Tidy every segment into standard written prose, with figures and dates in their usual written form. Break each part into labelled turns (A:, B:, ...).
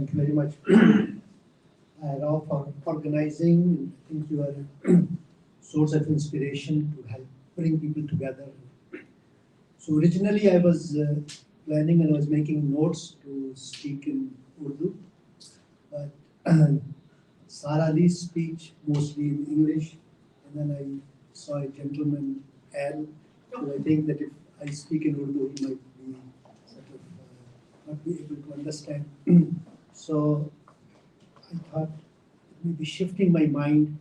A: Thank you very much, Rao, for organizing. I think you are a source of inspiration to help bring people together. So originally I was planning and I was making notes to speak in Urdu, but Sara Ali's speech mostly in English, and then I saw a gentleman, Al, so I think that if I speak in Urdu, he might be sort of not be able to understand. So I thought maybe shifting my mind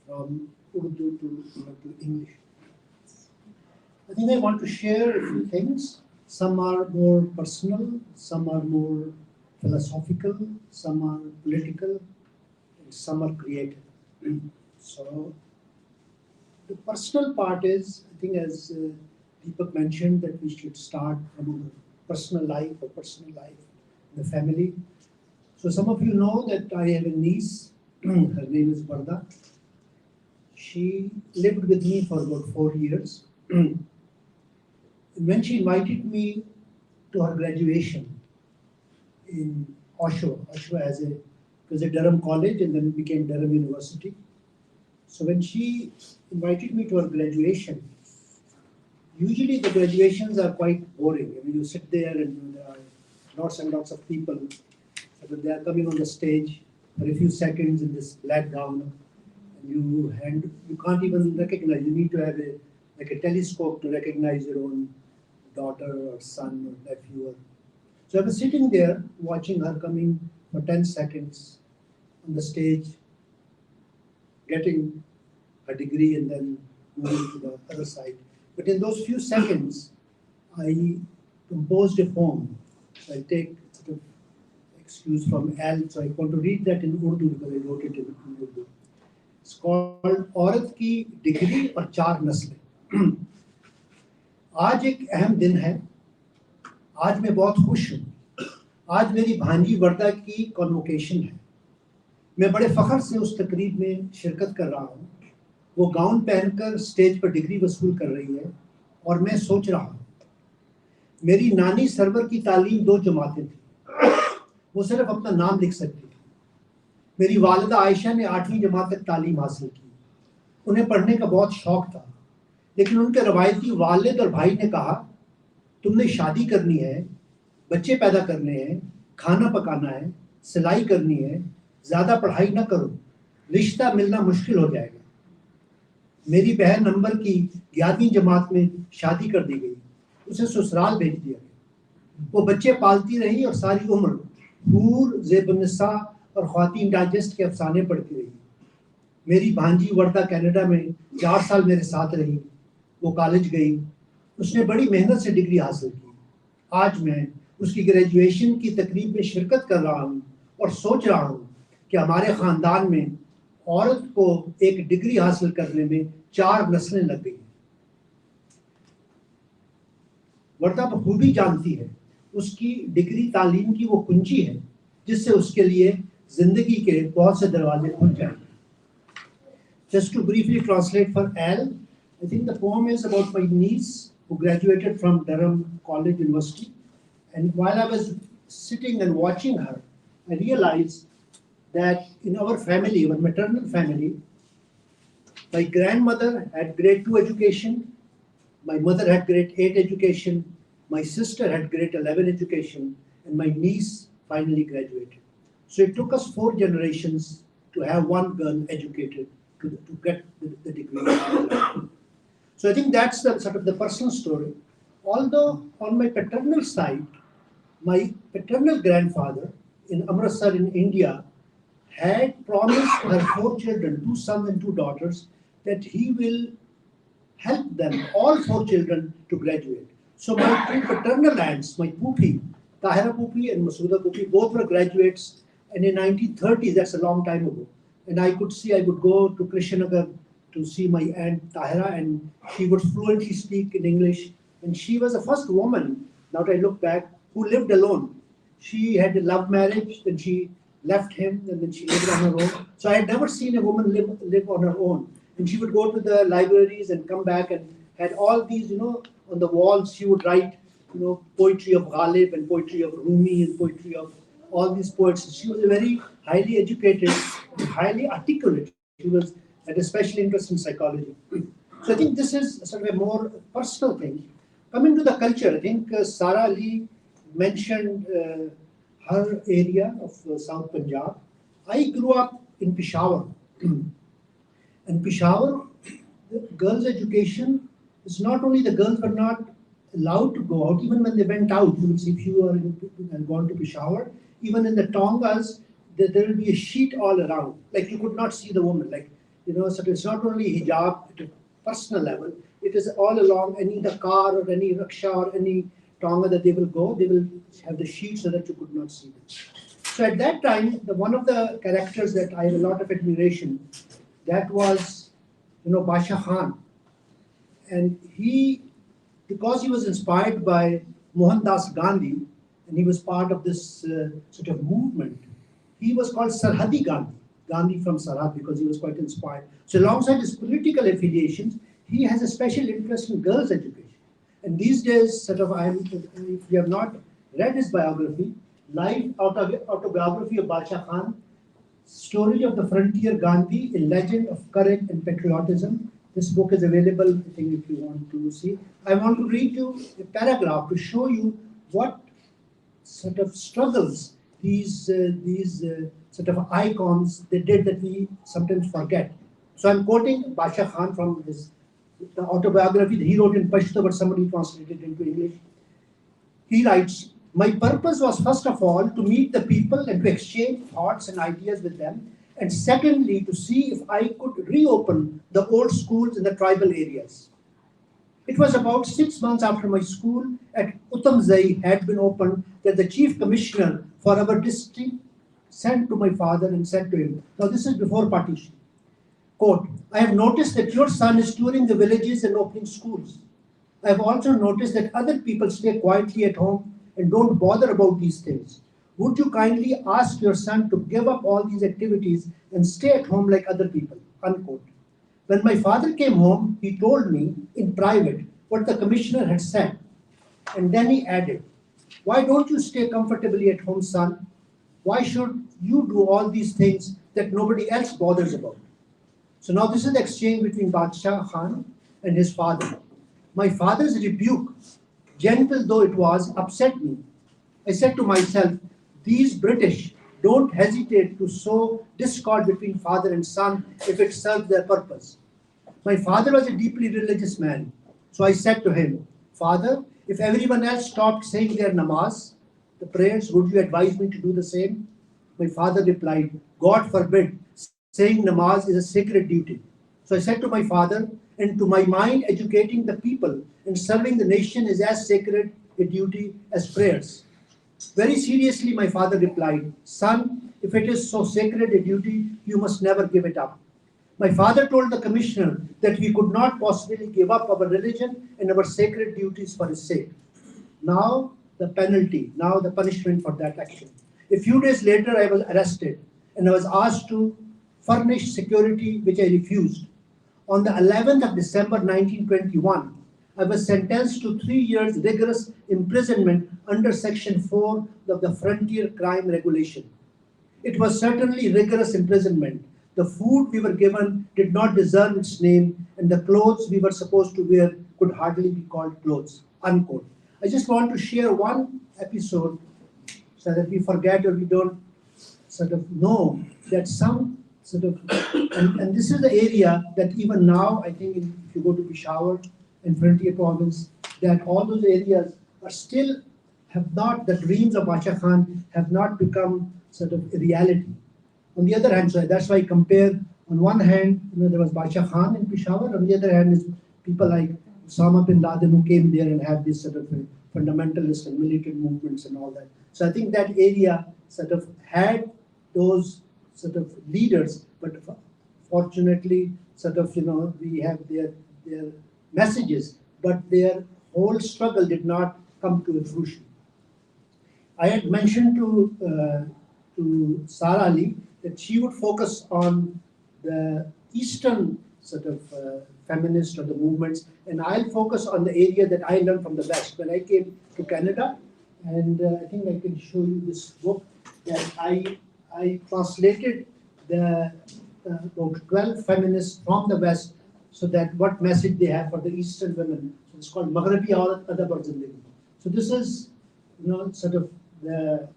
A: from Urdu to English. I think I want to share a few things. Some are more personal, some are more philosophical, some are political, and some are creative. So the personal part is, I think as Deepak mentioned, that we should start from our personal life or personal life, the family. So some of you know that I have a niece, her name is Varda. She lived with me for about 4 years. When she invited me to her graduation in Osho was a Durham college and then it became Durham University. So when she invited me to her graduation, usually the graduations are quite boring. I mean, you sit there and there are lots and lots of people. So they are coming on the stage for a few seconds in this black gown, and you can't even recognize. You need to have a telescope to recognize your own daughter or son or nephew. So I was sitting there watching her coming for 10 seconds on the stage, getting her degree and then moving to the other side. But in those few seconds, I composed a poem. So I take sort of excuse from Al, so I want to read that in Urdu because I wrote it in Urdu. It's called औरत की degree और 4 नस्लें. आज एक अहम दिन है. आज मैं बहुत खुश हूँ. आज मेरी भांजी वर्दा की कॉन्वोकेशन है. मैं बड़े फख्र से उस तकरीब में शिरकत कर रहा हूँ. वो गाउन पहनकर स्टेज पर डिग्री वसूल कर रही है और मैं सोच रहा हूँ, मेरी नानी सरवर की तालीम 2 जमातें थी. वो सिर्फ अपना नाम लिख सकती थी. मेरी वालिदा आयशा ने 8वीं जमात तक तालीम हासिल की. उन्हें पढ़ने का बहुत शौक था, लेकिन उनके रवायती वालिद और भाई ने कहा, तुमने शादी करनी है, बच्चे पैदा करने हैं, खाना पकाना है, सिलाई करनी है, ज़्यादा पढ़ाई ना करो, रिश्ता मिलना मुश्किल हो जाएगा. मेरी बहन नंबर की 11वीं जमात में शादी कर दी गई. उसे ससुराल भेज दिया गया. वो बच्चे पालती रही और सारी उम्र हूर, ज़ेब-उन-निसा और ख्वातीन डाइजेस्ट के अफसाने पढ़ती रही. मेरी भांजी वर्दा कनाडा में 4 साल मेरे साथ रही. वो कॉलेज गई. उसने बड़ी मेहनत से डिग्री हासिल की. आज मैं उसकी ग्रेजुएशन की तकरीब में शिरकत कर रहा हूँ और सोच रहा हूँ कि हमारे ख़ानदान में औरत को एक डिग्री हासिल करने में 4 नस्लें लग गई. वर्दा बखूबी जानती है उसकी डिग्री तालीम की वो कुंजी है जिससे उसके लिए जिंदगी के बहुत से दरवाजे खुल जाएंगे. Just to briefly translate for Al, I think the poem is about my niece who graduated from Durham College University. And while I was sitting and watching her, I realized that in our family, our maternal family, my grandmother had grade 2 education, my mother had grade 8 education, my sister had grade 11 education, and my niece finally graduated. So it took us 4 generations to have one girl educated to get the degree. So I think that's the sort of the personal story. Although on my paternal side, my paternal grandfather in Amritsar in India had promised her 4 children, 2 sons and 2 daughters, that he will help them, all 4 children, to graduate. So my 2 paternal aunts, my Pupi, Tahira Pupi and Masuda Pupi, both were graduates. And in 1930s, that's a long time ago. And I would go to Krishnanagar to see my aunt Tahira, and she would fluently speak in English. And she was the first woman, now that I look back, who lived alone. She had a love marriage, then she left him, and then she lived on her own. So I had never seen a woman live on her own. And she would go to the libraries and come back and had all these, on the walls, she would write, poetry of Ghalib and poetry of Rumi and poetry of all these poets. She was a very highly educated, highly articulate. She was had a special interest in psychology. So I think this is sort of a more personal thing. Coming to the culture, I think Sara Ali mentioned her area of South Punjab. I grew up in Peshawar. In Peshawar, the girls' education is not only the girls were not allowed to go out, even when they went out, you will see if you are and gone to Peshawar, even in the Tongas, there will be a sheet all around. Like you could not see the woman. Like, so it's not only hijab at a personal level, it is all along any the car or any rickshaw or any Tonga that they will go, they will have the sheet so that you could not see them. So at that time, one of the characters that I have a lot of admiration, that was, Basha Khan. And he, because he was inspired by Mohandas Gandhi, and he was part of this sort of movement, he was called Sarhadi Gandhi, Gandhi from Sarhad, because he was quite inspired. So alongside his political affiliations, he has a special interest in girls' education. And these days, if you have not read his biography, life autobiography of Basha Khan, Story of the Frontier Gandhi, A Legend of Courage and Patriotism. This book is available, I think, if you want to see. I want to read you a paragraph to show you what sort of struggles these sort of icons they did that we sometimes forget. So I'm quoting Basha Khan from the autobiography that he wrote in Pashto, but somebody translated into English. He writes, "My purpose was first of all to meet the people and to exchange thoughts and ideas with them, and secondly to see if I could reopen the old schools in the tribal areas. It was about 6 months after my school at Uttamzai had been opened that the chief commissioner for our district sent to my father and said to him," now this is before partition, quote, "I have noticed that your son is touring the villages and opening schools. I have also noticed that other people stay quietly at home and don't bother about these things. Would you kindly ask your son to give up all these activities and stay at home like other people?" Unquote. When my father came home, he told me in private what the commissioner had said. And then he added, "Why don't you stay comfortably at home, son? Why should you do all these things that nobody else bothers about?" So now this is the exchange between Badshah Khan and his father. My father's rebuke, gentle though it was, upset me. I said to myself, these British don't hesitate to sow discord between father and son if it serves their purpose. My father was a deeply religious man. So I said to him, "Father, if everyone else stopped saying their namaz, the prayers, would you advise me to do the same?" My father replied, "God forbid, saying namaz is a sacred duty." So I said to my father, "And to my mind, educating the people and serving the nation is as sacred a duty as prayers." Very seriously, my father replied, "Son, if it is so sacred a duty, you must never give it up." My father told the commissioner that we could not possibly give up our religion and our sacred duties for his sake. Now the penalty, now the punishment for that action. A few days later, I was arrested and I was asked to furnish security, which I refused. On the 11th of December 1921, I was sentenced to 3 years rigorous imprisonment under Section 4 of the Frontier Crime Regulation. It was certainly rigorous imprisonment. The food we were given did not deserve its name, and the clothes we were supposed to wear could hardly be called clothes. Unquote. I just want to share one episode so that we forget or we don't sort of know that some sort of, and this is the area that even now, I think if you go to Peshawar and Frontier Province, that all those areas are still have not, the dreams of Basha Khan have not become sort of a reality. On the other hand, so that's why I compare, on one hand, there was Basha Khan in Peshawar, on the other hand is people like Osama bin Laden who came there and had this sort of fundamentalist and militant movements and all that. So I think that area sort of had those sort of leaders, but fortunately, sort of, we have their messages, but their whole struggle did not come to a fruition. I had mentioned to Sara Ali that she would focus on the Eastern sort of feminist or the movements, and I'll focus on the area that I learned from the West. When I came to Canada, and I think I can show you this book. that I translated the about 12 feminists from the West, so that what message they have for the Eastern women. So it's called Maghrabi Aurat Adab aur Zindagi. So this is, sort of the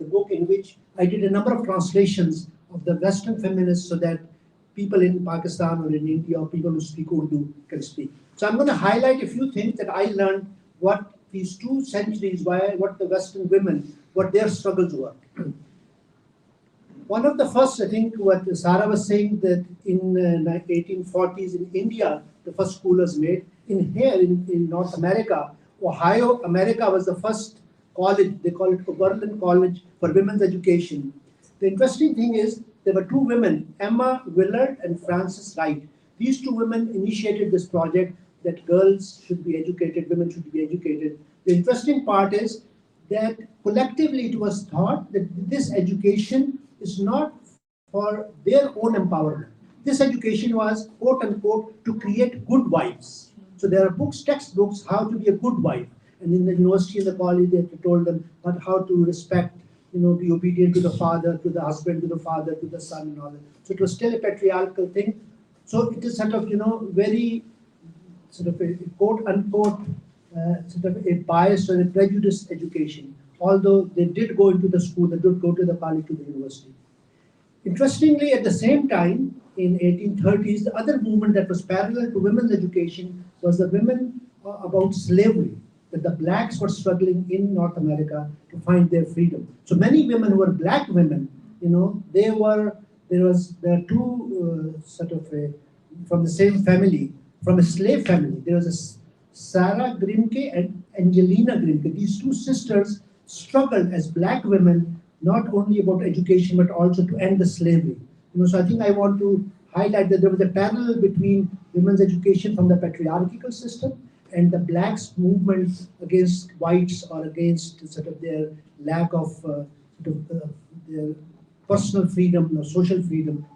A: book in which I did a number of translations of the Western feminists, so that people in Pakistan or in India or people who speak Urdu can speak. So I'm going to highlight a few things that I learned, what these 2 centuries, what the Western women, what their struggles were. One of the first, I think, what Sarah was saying, that in 1840s in India, the first school was made. In North America, Ohio, America was the first college. They call it Oberlin College for women's education. The interesting thing is there were 2 women, Emma Willard and Frances Wright. These 2 women initiated this project that girls should be educated, women should be educated. The interesting part is that collectively it was thought that this education is not for their own empowerment. This education was, quote unquote, to create good wives. So there are books, textbooks, how to be a good wife. And in the university and the college, they told them how to respect, be obedient to the father, to the husband, to the father, to the son, and all that. So it was still a patriarchal thing. So it is sort of, very sort of a quote unquote sort of a biased or a prejudiced education. Although they did go into the school, they did go to the college, to the university. Interestingly, at the same time, in 1830s, the other movement that was parallel to women's education was the women about slavery, that the blacks were struggling in North America to find their freedom. So many women who were black women, there are 2 sort of from the same family, from a slave family. There was a Sarah Grimke and Angelina Grimke. These 2 sisters struggled as black women, not only about education, but also to end the slavery. So I think I want to highlight that there was a parallel between women's education from the patriarchal system and the blacks' movement against whites, or against sort of their lack of their personal freedom or social freedom.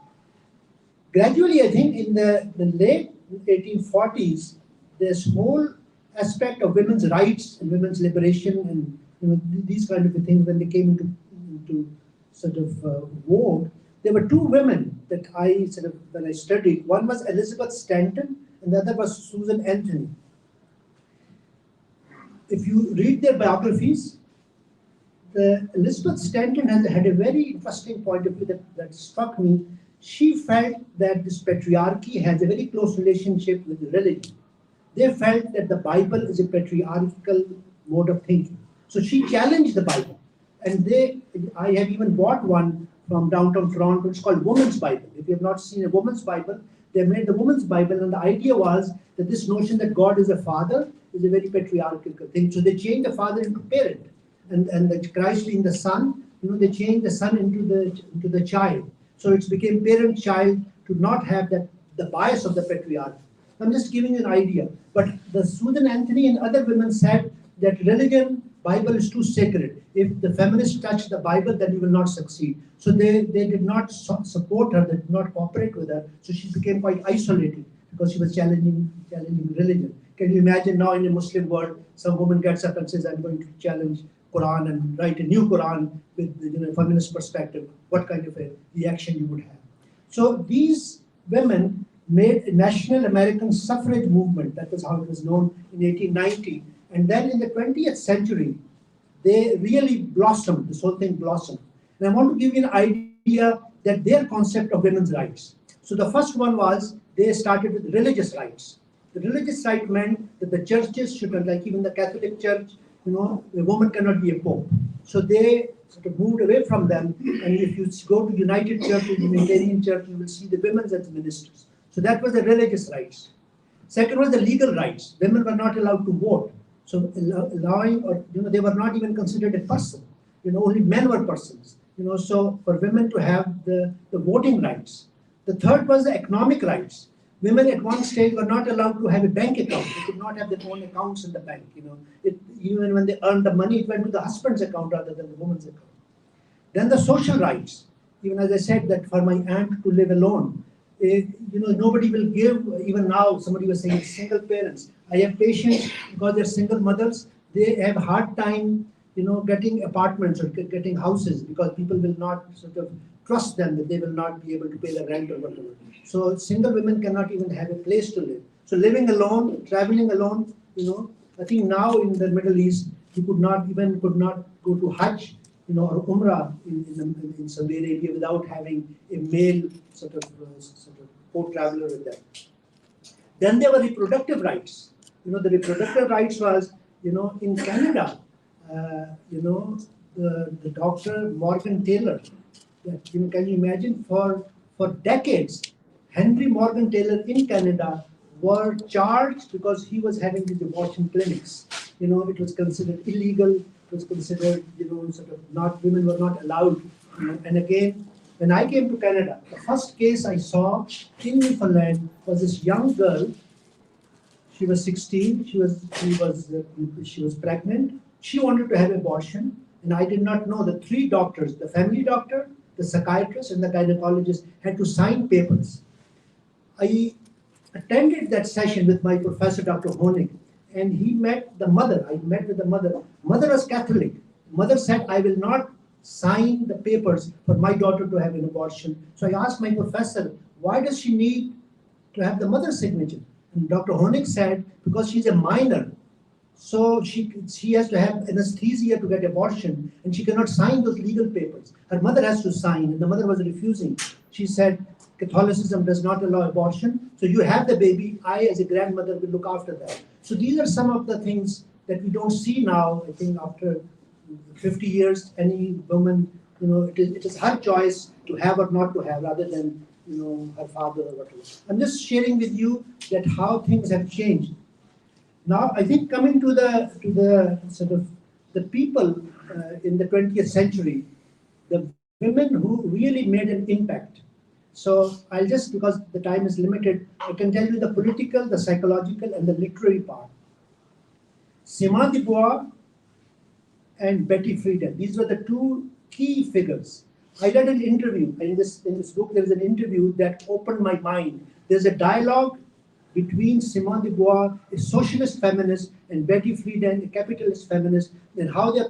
A: Gradually, I think in the late 1840s, this whole aspect of women's rights and women's liberation and these kind of things, when they came into sort of vogue, there were 2 women that when I studied. One was Elizabeth Stanton, and the other was Susan Anthony. If you read their biographies, Elizabeth Stanton had a very interesting point of view that struck me. She felt that this patriarchy has a very close relationship with religion. They felt that the Bible is a patriarchal mode of thinking. So she challenged the Bible. And I have even bought one from downtown Toronto. It's called Woman's Bible. If you have not seen a Woman's Bible, they made the Woman's Bible, and the idea was that this notion that God is a father is a very patriarchal thing. So they changed the father into parent, and the Christ being the son, they changed the son into the child. So it became parent-child to not have the bias of the patriarchy. I'm just giving you an idea. But the Susan Anthony and other women said that religion, Bible is too sacred. If the feminists touch the Bible, then you will not succeed. So they did not support her, they did not cooperate with her. So she became quite isolated because she was challenging religion. Can you imagine now in a Muslim world, some woman gets up and says, I'm going to challenge Quran and write a new Quran with feminist perspective, what kind of a reaction you would have. So these women made a national American suffrage movement. That was how it was known in 1890. And then in the 20th century, they really blossomed, this whole thing blossomed. And I want to give you an idea that their concept of women's rights. So the first one was, they started with religious rights. The religious right meant that the churches should, like even the Catholic Church, a woman cannot be a pope. So they sort of moved away from them. And if you go to United Church, Unitarian Church, you will see the women as ministers. So that was the religious rights. Second was the legal rights. Women were not allowed to vote. So allowing, or they were not even considered a person. Only men were persons. So for women to have the voting rights. The third was the economic rights. Women at one stage were not allowed to have a bank account. They could not have their own accounts in the bank. Even when they earned the money, it went to the husband's account rather than the woman's account. Then the social rights. Even as I said, that for my aunt to live alone, nobody will give. Even now, somebody was saying single parents. I have patients because they're single mothers. They have a hard time getting apartments or getting houses because people will not sort of trust them that they will not be able to pay the rent or whatever. So single women cannot even have a place to live. So living alone, traveling alone, I think now in the Middle East, you could not go to Hajj, or Umrah in Saudi Arabia without having a male sort of co-traveler with them. Then there were reproductive rights. The reproductive rights was, in Canada, the doctor Morgan Taylor, can you imagine, for decades, Henry Morgan Taylor in Canada were charged because he was having these abortion clinics. It was considered illegal, it was considered, women were not allowed. And again, when I came to Canada, the first case I saw in Newfoundland was this young girl. She was 16. She was pregnant. She wanted to have abortion, and I did not know the three doctors, the family doctor, the psychiatrist, and the gynecologist, had to sign papers. I attended that session with my professor, Dr. Honig, and he met the mother. I met with the mother. Mother was Catholic. Mother said, I will not sign the papers for my daughter to have an abortion. So I asked my professor, why does she need to have the mother's signature? And Dr. Honig said, because she's a minor, so she has to have anesthesia to get abortion, and she cannot sign those legal papers. Her mother has to sign, and the mother was refusing. She said, Catholicism does not allow abortion, so you have the baby, I as a grandmother will look after that. So these are some of the things that we don't see now. I think after 50 years, any woman, it is her choice to have or not to have, rather than her father or whatever. I'm just sharing with you that how things have changed. Now, I think coming to the sort of the people in the 20th century, the women who really made an impact. So I'll just, because the time is limited, I can tell you the political, the psychological, and the literary part. Simone de Beauvoir and Betty Friedan. These were the two key figures. I read an interview, in this book there is an interview that opened my mind. There's a dialogue between Simone de Beauvoir, a socialist feminist, and Betty Friedan, a capitalist feminist, and how they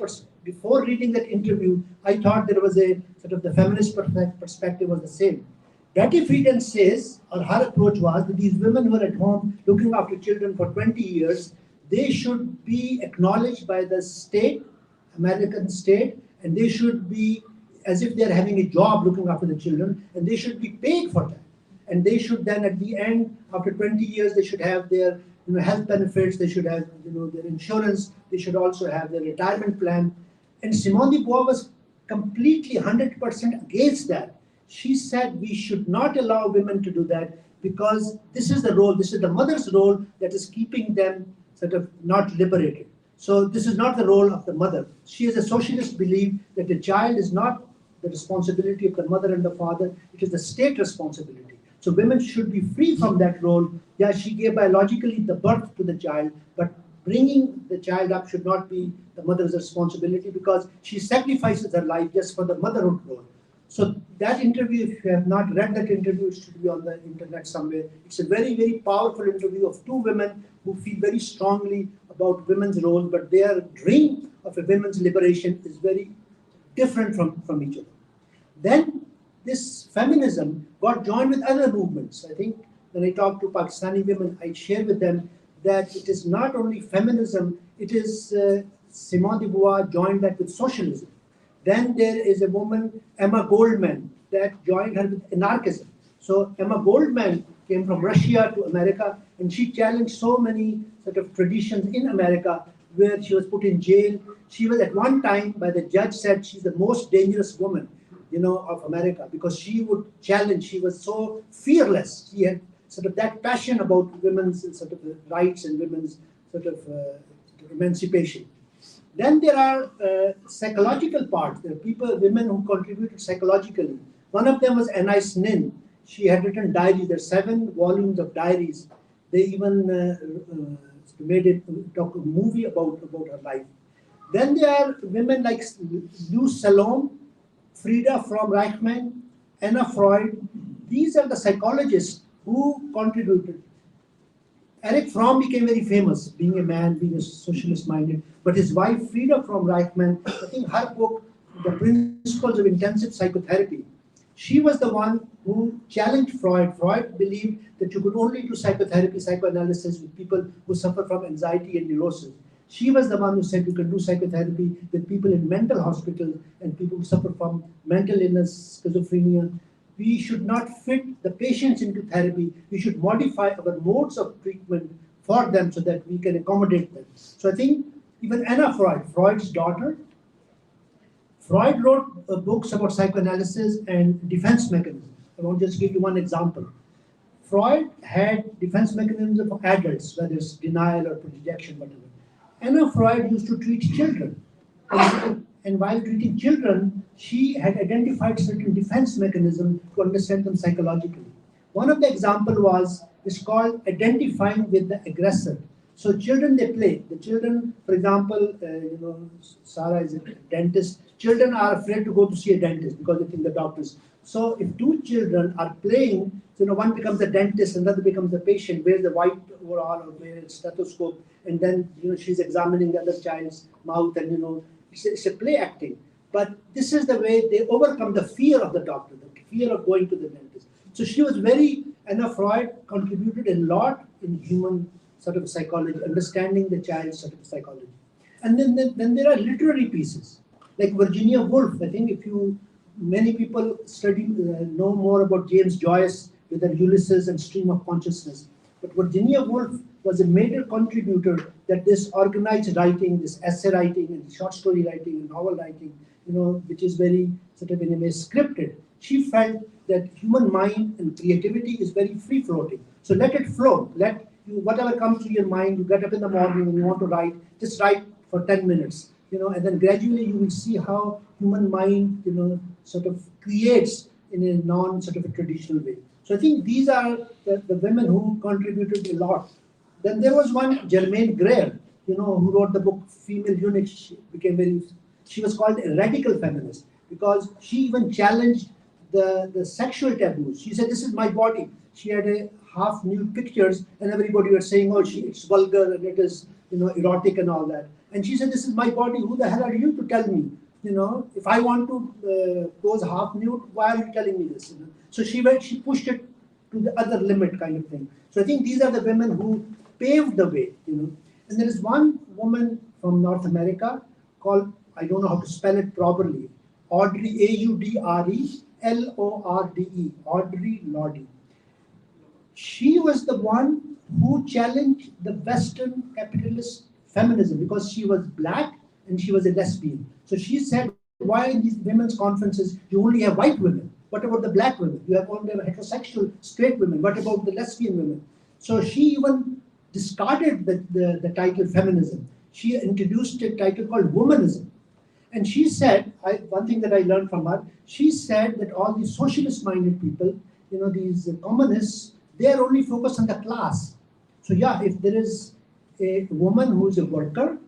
A: before reading that interview, I thought there was a sort of the feminist perspective was the same. Betty Friedan says, or her approach was, that these women who are at home looking after children for 20 years, they should be acknowledged by the state, American state, and they should be as if they're having a job looking after the children, and they should be paid for that. And they should then, at the end, after 20 years, they should have their health benefits, they should have their insurance, they should also have their retirement plan. And Simone de Beauvoir was completely 100% against that. She said we should not allow women to do that because this is the role, this is the mother's role that is keeping them sort of not liberated. So this is not the role of the mother. She is a socialist belief that the child is not the responsibility of the mother and the father, it is the state responsibility. So women should be free from that role. Yeah, she gave biologically the birth to the child, but bringing the child up should not be the mother's responsibility because she sacrifices her life just for the motherhood role. So that interview, if you have not read that interview, it should be on the internet somewhere. It's a very, very powerful interview of two women who feel very strongly about women's role, but their dream of a women's liberation is very different from each other. Then this feminism got joined with other movements. I think when I talk to Pakistani women, I share with them that it is not only feminism, it is Simone de Beauvoir joined that with socialism. Then there is a woman, Emma Goldman, that joined her with anarchism. So Emma Goldman came from Russia to America, and she challenged so many sort of traditions in America where she was put in jail. She was at one time, by the judge, said she's the most dangerous woman, of America, because she would challenge. She was so fearless. She had sort of that passion about women's sort of rights and women's sort of emancipation. Then there are psychological parts. There are women who contributed psychologically. One of them was Anais Nin. She had written diaries. There are 7 volumes of diaries. They even made a movie about her life. Then there are women like Lou Salome, Frida from Reichmann, Anna Freud. These are the psychologists who contributed. Eric Fromm became very famous, being a man, being a socialist minded. But his wife, Frida from Reichmann, I think her book, The Principles of Intensive Psychotherapy, she was the one who challenged Freud. Freud believed that you could only do psychotherapy, psychoanalysis with people who suffer from anxiety and neurosis. She was the one who said you can do psychotherapy with people in mental hospitals and people who suffer from mental illness, schizophrenia. We should not fit the patients into therapy. We should modify our modes of treatment for them so that we can accommodate them. So I think even Anna Freud, Freud's daughter, Freud wrote books about psychoanalysis and defense mechanisms. I want to just give you one example. Freud had defense mechanisms for adults, whether it's denial or projection, whatever. Anna Freud used to treat children. And while treating children, she had identified certain defense mechanisms to understand them psychologically. One of the example was, it's called identifying with the aggressor. So children, they play. The children, for example, Sarah is a dentist. Children are afraid to go to see a dentist because they think the doctors. So if two children are playing, one becomes the dentist, another becomes the patient, wears the white overall or wears a stethoscope, and then she's examining the other child's mouth, and it's a play acting. But this is the way they overcome the fear of the doctor, the fear of going to the dentist. So she was Anna Freud contributed a lot in human sort of psychology, understanding the child's sort of psychology. And then there are literary pieces, like Virginia Woolf. I think many people know more about James Joyce with the Ulysses and Stream of Consciousness. But Virginia Woolf was a major contributor that this organized writing, this essay writing and short story writing and novel writing, which is very sort of in a way scripted. She felt that human mind and creativity is very free floating. So let it flow. Whatever comes to your mind, you get up in the morning and you want to write, just write for 10 minutes. And then gradually you will see how human mind, sort of creates in a non-sort of a traditional way. So I think these are the women who contributed a lot. Then there was one, Germaine Greer, who wrote the book Female Eunuch. She was called a radical feminist because she even challenged the sexual taboos. She said, this is my body. She had a half nude pictures and everybody was saying, oh, it's vulgar and it is, erotic and all that. And she said, this is my body. Who the hell are you to tell me? If I want to pose half nude, why are you telling me this? So she pushed it to the other limit kind of thing. So I think these are the women who paved the way, And there is one woman from North America called, I don't know how to spell it properly, Audre, Audre, Lorde, Audre Lorde. She was the one who challenged the Western capitalist feminism because she was black and she was a lesbian. So she said, why in these women's conferences you only have white women? What about the black women? You have only heterosexual straight women. What about the lesbian women? So she even discarded the title feminism. She introduced a title called womanism. And she said, one thing that I learned from her, she said that all these socialist-minded people, these communists, they are only focused on the class. So yeah, if there is a woman who is a worker,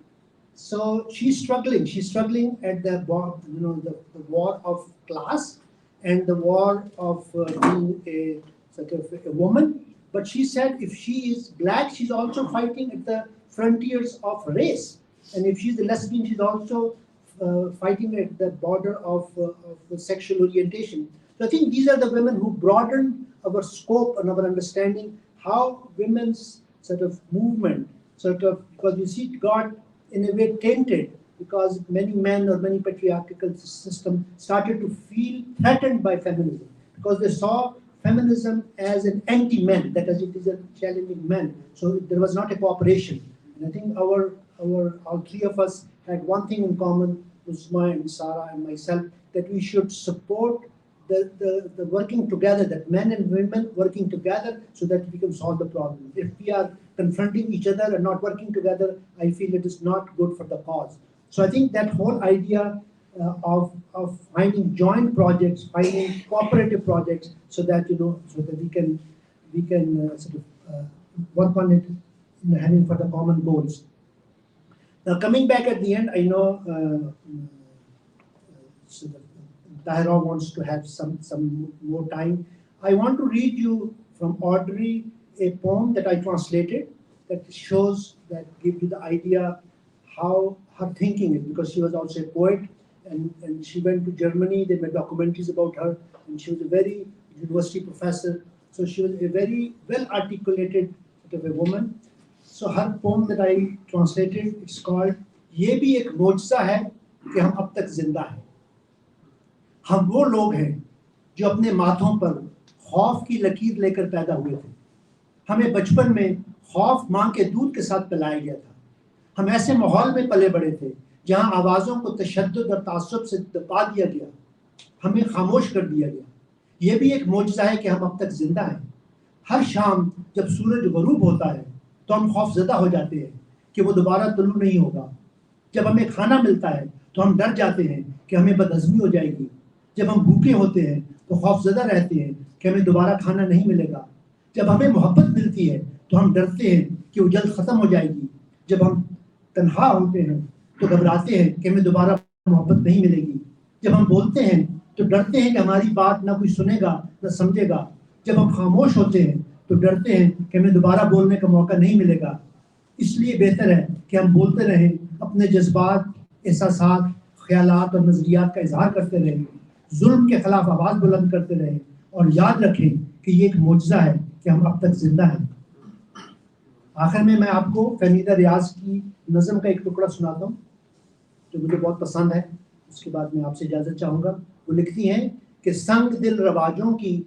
A: so she's struggling. She's struggling at the war of class and the war of being a sort of a woman. But she said if she is black, she's also fighting at the frontiers of race. And if she's a lesbian, she's also fighting at the border of sexual orientation. So I think these are the women who broaden our scope and our understanding how women's sort of movement, because you see God in a way tainted because many men or many patriarchal systems started to feel threatened by feminism because they saw feminism as an anti-men, that is, it is a challenging men. So there was not a cooperation. And I think all three of us had one thing in common, Usma and Sarah and myself, that we should support the working together, that men and women working together so that we can solve the problem. If we are confronting each other and not working together, I feel it is not good for the cause. So I think that whole idea of finding joint projects, finding cooperative projects, so that we can sort of work on it, having for the common goals. Now coming back at the end, I know Tahira wants to have some more time. I want to read you from Audrey a poem that I translated. that shows, that gives you the idea how her thinking is, because she was also a poet, and she went to Germany. They made documentaries about her, and she was a very university professor. So she was a very well articulated sort of a woman. So her poem that I translated, it's called "ये भी एक मोजज़ा है कि हम अब तक जिंदा हैं." हम वो लोग हैं जो अपने माथों पर खौफ की लकीर लेकर पैदा हुए थे. हमें बचपन में खौफ माँ के दूध के साथ पिलाया गया था. हम ऐसे माहौल में पले बड़े थे जहाँ आवाज़ों को तशद्दुद और तासुब से दबा दिया गया, हमें खामोश कर दिया गया. ये भी एक मोजज़ा है कि हम अब तक जिंदा हैं. हर शाम जब सूरज गरूब होता है तो हम खौफजदा हो जाते हैं कि वो दोबारा तुलू नहीं होगा. जब हमें खाना मिलता है तो हम डर जाते हैं कि हमें बदहज़मी हो जाएगी. जब हम भूखे होते हैं तो खौफजदा रहते हैं कि हमें दोबारा खाना नहीं मिलेगा. जब हमें मोहब्बत मिलती है तो हम डरते हैं कि वो जल्द ख़त्म हो जाएगी. जब हम तन्हा होते हैं तो घबराते हैं कि हमें दोबारा मोहब्बत नहीं मिलेगी. जब हम बोलते हैं तो डरते हैं कि हमारी बात ना कोई सुनेगा ना समझेगा. जब हम खामोश होते हैं तो डरते हैं कि हमें दोबारा बोलने का मौका नहीं मिलेगा. इसलिए बेहतर है कि हम बोलते रहें, अपने जज्बात, एहसासात, ख्यालात और नज़रियात का इजहार करते रहें, जुल्म के खिलाफ आवाज़ बुलंद करते रहें, और याद रखें कि ये एक मोजज़ा है कि हम अब तक जिंदा हैं. आखिर में मैं आपको फहमीदा रियाज की नज़म का एक टुकड़ा सुनाता हूँ जो मुझे बहुत पसंद है. उसके बाद मैं आपसे इजाज़त चाहूँगा. वो लिखती हैं कि संग दिल रवाजों की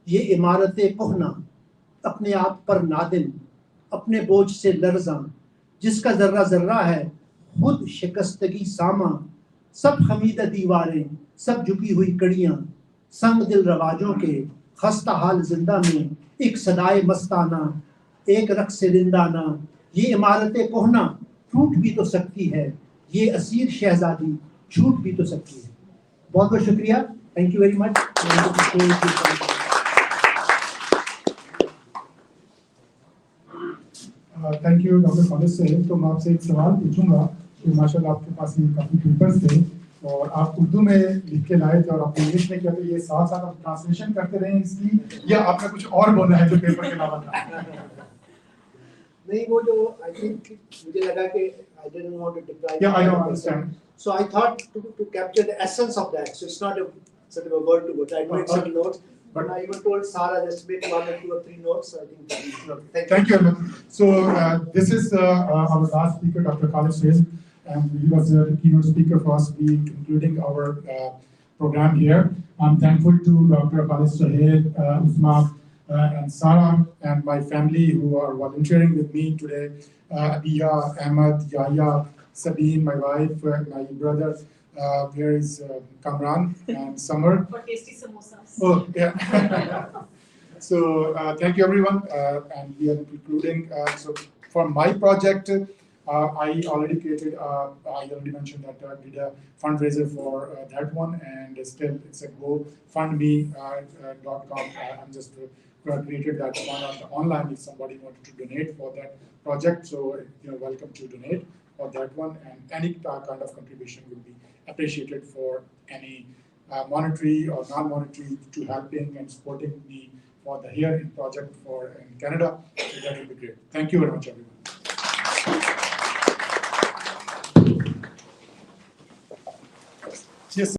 A: ये इमारतें कोहना, अपने आप पर नादिम, अपने बोझ से लर्ज़ां, जिसका ज़र्रा ज़र्रा है खुद शिकस्तगी सामा, सब खमीदा दीवारें, सब झुकी हुई कड़ियाँ, संग दिल रवाजों के खस्ता हाल जिंदा में एक सदाए मस्ताना, एक रक्स रिंदाना. ये इमारतें कोहना टूट भी तो सकती है, ये असीर शहजादी छूट भी तो सकती है. बहुत बहुत शुक्रिया. Thank you very much.
B: Thank you doctor Khalid Sohail. तो मैं आपसे एक सवाल पूछूंगा कि माशाल्लाह आपके पास ये काफ़ी पेपर्स थे और आप उर्दू में लिख के लाए थे और आपने इंग्लिश में किया, तो ये साथ साथ आप ट्रांसलेशन करते रहे इसकी, या आपने कुछ और बोला है जो पेपर के अलावा था?
A: नहीं, वो जो आई थिंक मुझे लगा कि I didn't want to deprive.
B: Yeah, I don't understand.
A: So I thought to capture the essence of that. So it's not a sort of a word to word. I made some notes, but I even told Sarah just make 1 or 2 or 3 notes. So I think
B: thank you very much. So this is our last speaker, Dr. Khalid Sohail, and he was the keynote speaker for us. We concluding our program here. I'm thankful to Dr. Khalid Sohail, Usma, and Sarah, and my family who are volunteering with me today. Abiya, Ahmad, Yahya, Sabine, my wife, my brother. Here is Kamran and Samar.
C: For tasty samosas.
B: Oh, yeah. So thank you everyone, and we are concluding. So for my project, I already created. I already mentioned that I did a fundraiser for that one, and still it's a GoFundMe.com. I'm just created that one online if somebody wanted to donate for that project. So you're welcome to donate for that one, and any kind of contribution would be appreciated for any monetary or non-monetary to helping and supporting me for the hearing project for in Canada. So that would be great. Thank you very much, everyone.